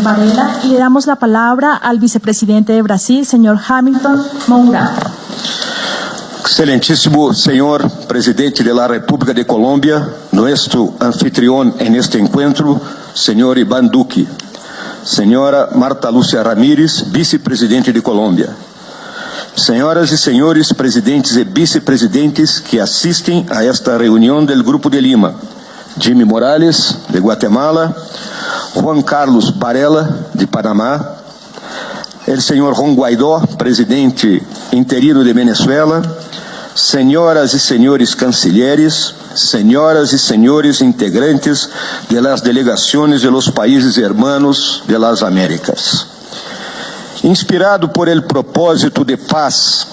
Varela, y le damos la palabra al vicepresidente de Brasil, señor Hamilton Mourá. Excelentíssimo senhor presidente de la República de Colombia, nuestro anfitrión en este encuentro, señor Iván Duque, señora Marta Lúcia Ramírez, vicepresidente de Colômbia, senhoras e senhores presidentes e vicepresidentes que assistem a esta reunião do Grupo de Lima, Jimmy Morales, de Guatemala, Juan Carlos Varela, de Panamá, o senhor Juan Guaidó, presidente interino de Venezuela, senhoras e senhores cancilleres, senhoras e senhores integrantes de las delegaciones de los países hermanos de las Américas. Inspirado por el propósito de paz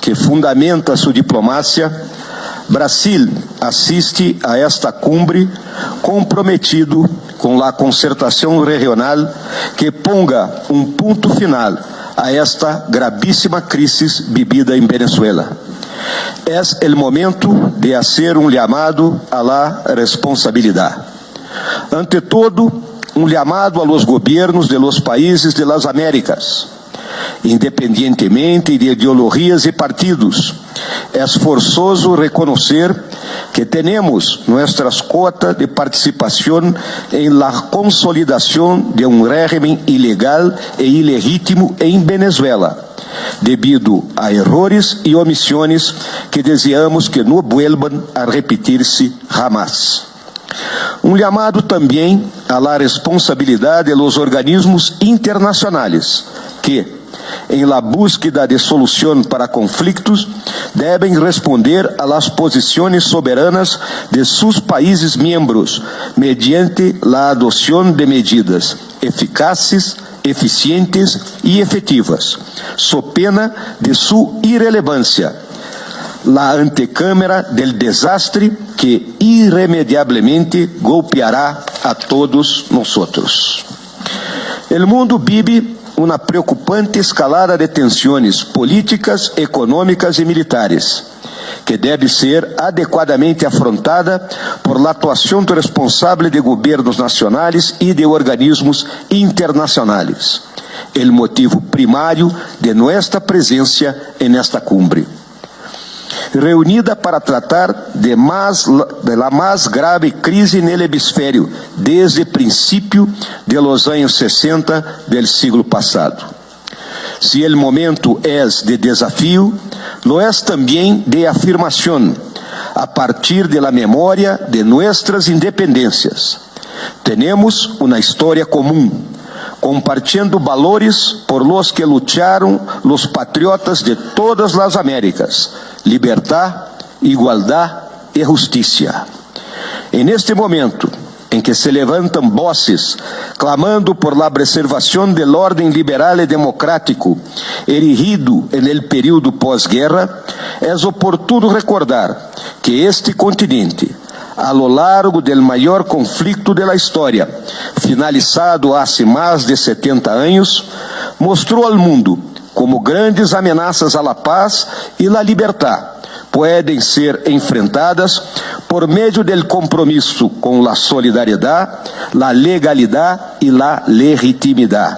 que fundamenta sua diplomacia, Brasil assiste a esta cumbre comprometido com a concertação regional que ponga ponto final a esta gravíssima crise vivida em Venezuela. É o momento de fazer chamado a la responsabilidade. Ante todo, chamado a los gobiernos de los países de las Américas, independientemente de ideologias e partidos. É forçoso reconhecer que temos nossas cotas de participação em la consolidação de régimen ilegal e ilegítimo em Venezuela, devido a errores e omissões que desejamos que não vuelvan a repetir-se jamás. Chamado também a la responsabilidade de los organismos internacionais que, em la búsqueda de solução para conflitos, devem responder a las posições soberanas de seus países miembros, mediante la adoção de medidas eficazes, eficientes e efetivas, so pena de sua irrelevância, la antecâmara del desastre que irremediablemente golpeará a todos nosotros. El mundo vive uma preocupante escalada de tensões políticas, econômicas e militares, que deve ser adequadamente afrontada por la atuação responsável de governos nacionais e de organismos internacionais. El motivo primário de nossa presença nesta cumbre, reunida para tratar de la mais grave crise no hemisfério desde o princípio de los anos 60 del siglo passado. Se el momento é de desafio, lo é também de afirmação, a partir de la memória de nossas independências. Temos uma história comum, compartilhando valores por los que lutaram los patriotas de todas las Américas: libertad, igualdad e justiça. En este momento em que se levantam voces clamando por la preservação del orden liberal e democrático erigido en el período pós-guerra, é oportuno recordar que este continente, a lo largo del maior conflicto de la história, finalizado há mais de 70 anos, mostrou ao mundo como grandes ameaças à la paz e la libertad podem ser enfrentadas por meio do compromisso com a solidariedade, a legalidade e a legitimidade,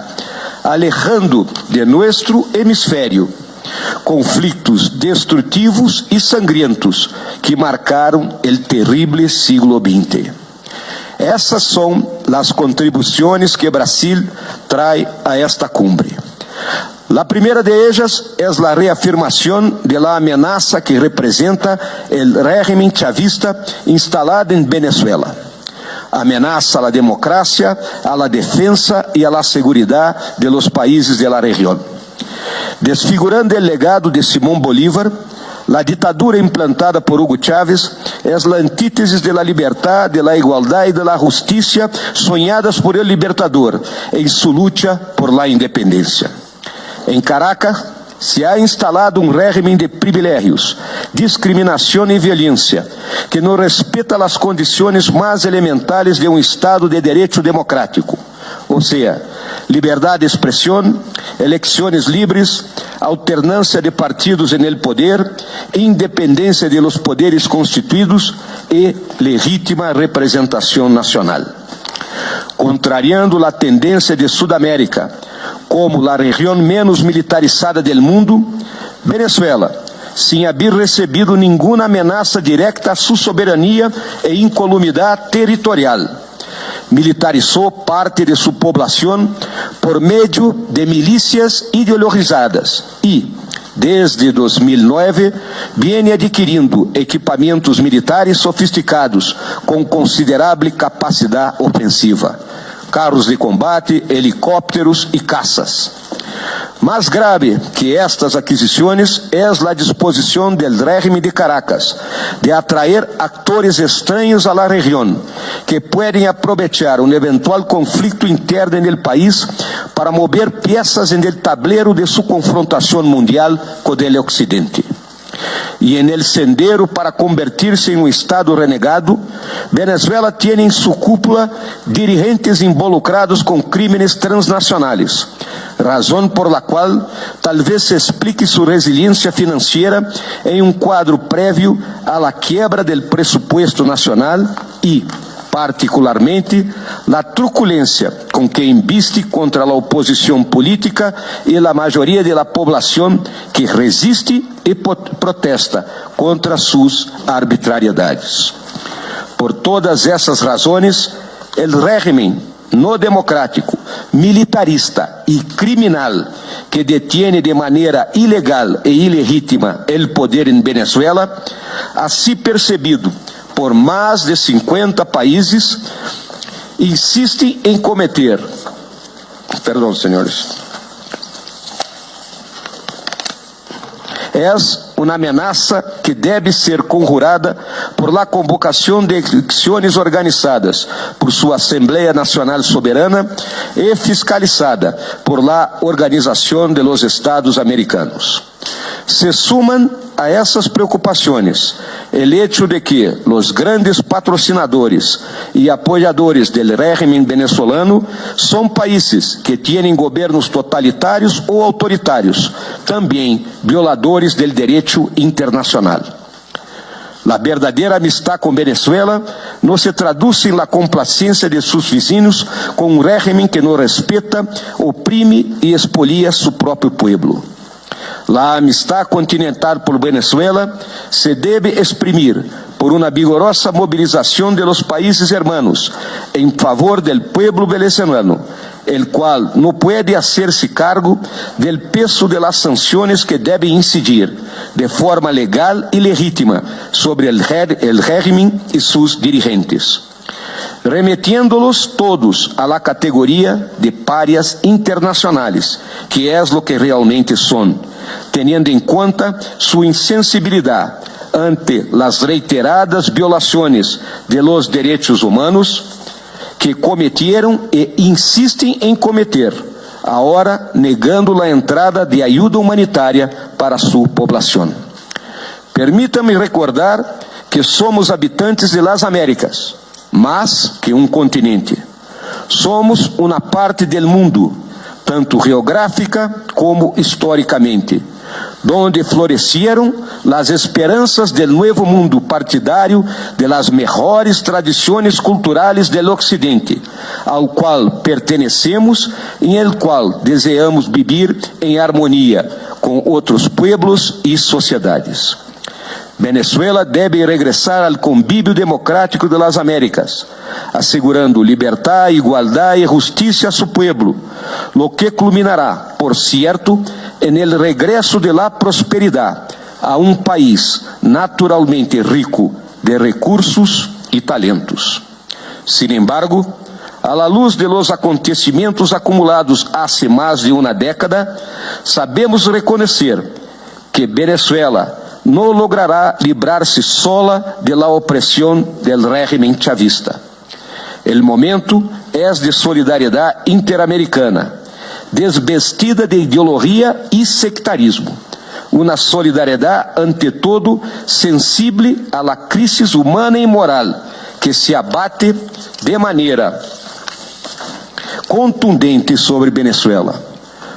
alejando de nosso hemisfério conflitos destrutivos e sangrientos que marcaram o terrível siglo XX. Essas são as contribuições que Brasil traz a esta cumbre. La primeira de ellas es la reafirmación de la amenaza que representa el régimen chavista instalado en Venezuela. Amenaza a la democracia, a la defensa y a la seguridad de los países de la región. Desfigurando el legado de Simón Bolívar, la ditadura implantada por Hugo Chávez es la antítesis de la libertad, de la igualdad y de la justicia soñadas por el libertador en su lucha por la independencia. Em Caracas, se ha instalado régimen de privilégios, discriminação e violência, que não respeita as condições mais elementares de Estado de Direito democrático, ou seja, liberdade de expressão, eleições livres, alternância de partidos en el poder, independência de los poderes constituídos e legítima representação nacional. contrariando a tendência de Sudamérica como a região menos militarizada do mundo, Venezuela, sem haver recebido nenhuma ameaça direta à sua soberania e incolumidade territorial, militarizou parte de sua população por meio de milícias ideologizadas e, desde 2009, vem adquirindo equipamentos militares sofisticados com considerável capacidade ofensiva, carros de combate, helicópteros e caças. Mais grave que estas aquisições é a disposição do régimen de Caracas de atrair atores estranhos à região, que podem aproveitar um eventual conflito interno no país para mover peças no tablero de sua confrontação mundial com o Ocidente. E en el sendero para convertir-se em Estado renegado, Venezuela tem em sua cúpula dirigentes involucrados com crímenes transnacionais, razão por la qual talvez se explique sua resiliência financeira em um quadro prévio à la quiebra del presupuesto nacional e, particularmente, a truculência com que investe contra a oposição política e a maioria da população que resiste e protesta contra suas arbitrariedades. Por todas essas razões, o régimen no democrático, militarista e criminal que detiene de maneira ilegal e ilegítima o poder em Venezuela, assim percebido por mais de 50 países, insiste em cometer, perdão, senhores, é uma ameaça que deve ser conjurada por la convocação de eleições organizadas por sua Assembleia Nacional Soberana e fiscalizada por la Organização de los Estados Americanos. Se suman a essas preocupações o hecho de que os grandes patrocinadores e apoiadores do régimen venezolano são países que têm governos totalitários ou autoritários, também violadores do direito internacional. A verdadeira amistad com Venezuela não se traduz em la complacência de seus vizinhos com um régimen que não respeta, oprime e expolia seu próprio pueblo. La amistad continental por Venezuela se debe exprimir por una vigorosa movilización de los países hermanos en favor del pueblo venezolano, el cual no puede hacerse cargo del peso de las sanciones que deben incidir de forma legal y legítima sobre el régimen y sus dirigentes, remetiéndolos todos a la categoría de parias internacionales, que es lo que realmente son, teniendo em conta sua insensibilidade ante as reiteradas violações de los direitos humanos que cometeram e insistem em cometer, agora negando a entrada de ajuda humanitária para sua população. Permita-me recordar que somos habitantes de las Américas, mais que um continente. Somos uma parte del mundo, tanto geográfica como historicamente, donde floresceram as esperanças del novo mundo partidário de las mejores tradições culturais del Occidente, ao qual pertenecemos e em qual desejamos viver em harmonia com outros pueblos e sociedades. Venezuela debe regressar al convívio democrático de las Américas, assegurando libertad, igualdad y justicia a su pueblo, lo que culminará, por cierto, en el regreso de la prosperidad a un país naturalmente rico de recursos y talentos. Sin embargo, a la luz de los acontecimientos acumulados hace más de una década, sabemos reconocer que Venezuela não logrará livrar-se sola de la opressão del régimen chavista. El momento é de solidariedade interamericana, desvestida de ideologia e sectarismo. Uma solidariedade, ante todo, sensible a la crisis humana e moral que se abate de maneira contundente sobre Venezuela.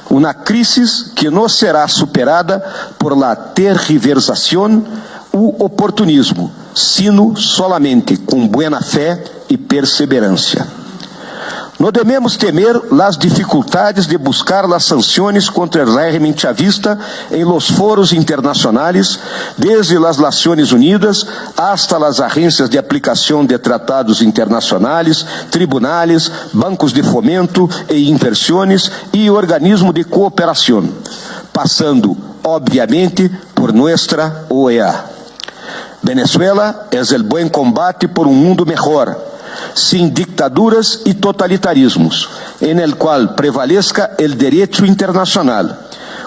Uma crise que não será superada por la tergiversação ou oportunismo, sino solamente com buena fé e perseverança. No debemos temer las dificultades de buscar las sanciones contra el régimen chavista en los foros internacionales, desde las Naciones Unidas hasta las agencias de aplicación de tratados internacionales, tribunales, bancos de fomento e inversiones y organismos de cooperación, pasando, obviamente, por nuestra OEA. Venezuela es el buen combate por un mundo mejor, sin dictaduras y totalitarismos, en el cual prevalezca el derecho internacional,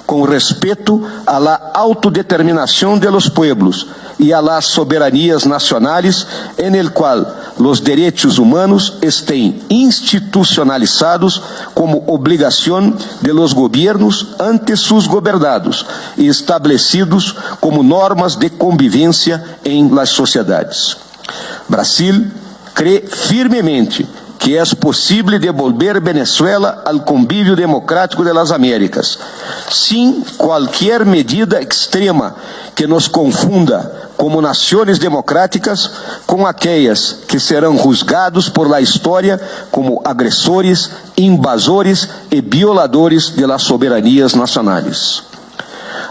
con respeto a la autodeterminación de los pueblos y a las soberanías nacionales, en el cual los derechos humanos estén institucionalizados como obligación de los gobiernos ante sus gobernados y establecidos como normas de convivencia en las sociedades. Brasil cree firmemente que es posible devolver Venezuela al convívio democrático de las Américas, sin cualquier medida extrema que nos confunda como naciones democráticas con aquellas que serão juzgados por la historia como agresores, invasores y violadores de las soberanías nacionales.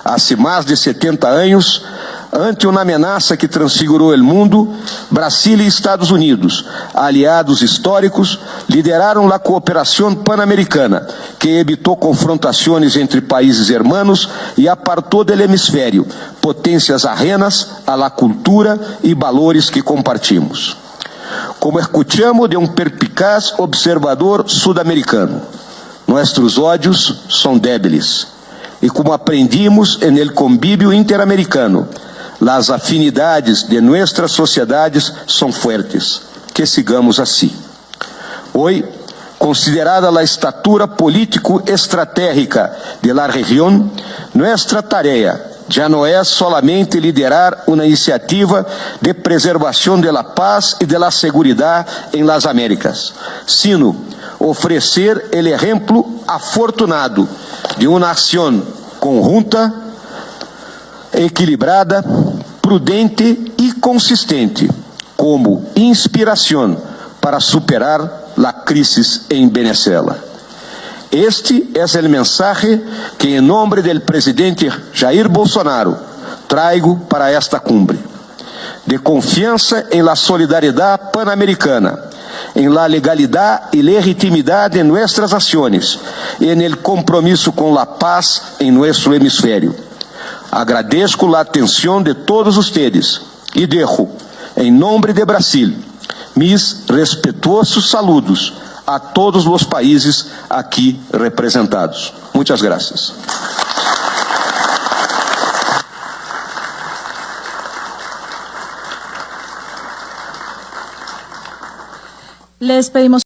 Hace más de 70 años, ante uma ameaça que transfigurou o mundo, Brasil e Estados Unidos, aliados históricos, lideraram a cooperação pan-americana, que evitou confrontações entre países hermanos e apartou do hemisfério potências ajenas à la cultura e valores que compartimos. Como escuchamos de um perspicaz observador sudamericano, nossos ódios são débiles, e como aprendimos en el convívio interamericano, las afinidades de nuestras sociedades são fuertes. Que sigamos assim. Hoy, considerada la estatura político-estratégica de la región, nuestra tarea já não é solamente liderar uma iniciativa de preservação de la paz e de la seguridad en las Américas, sino oferecer el ejemplo afortunado de uma ação conjunta, equilibrada, prudente e consistente, como inspiração para superar a crise em Venezuela. Este é o mensaje que, em nome do presidente Jair Bolsonaro, traigo para esta cumbre. De confiança em la solidariedade pan-americana, em la legalidade e legitimidade de nossas ações e en el compromisso com la paz em nosso hemisfério. Agradeço a atenção de todos ustedes e dejo, em nome de Brasil, mis respetuosos saludos a todos os países aqui representados. Muitas graças. Les pedimos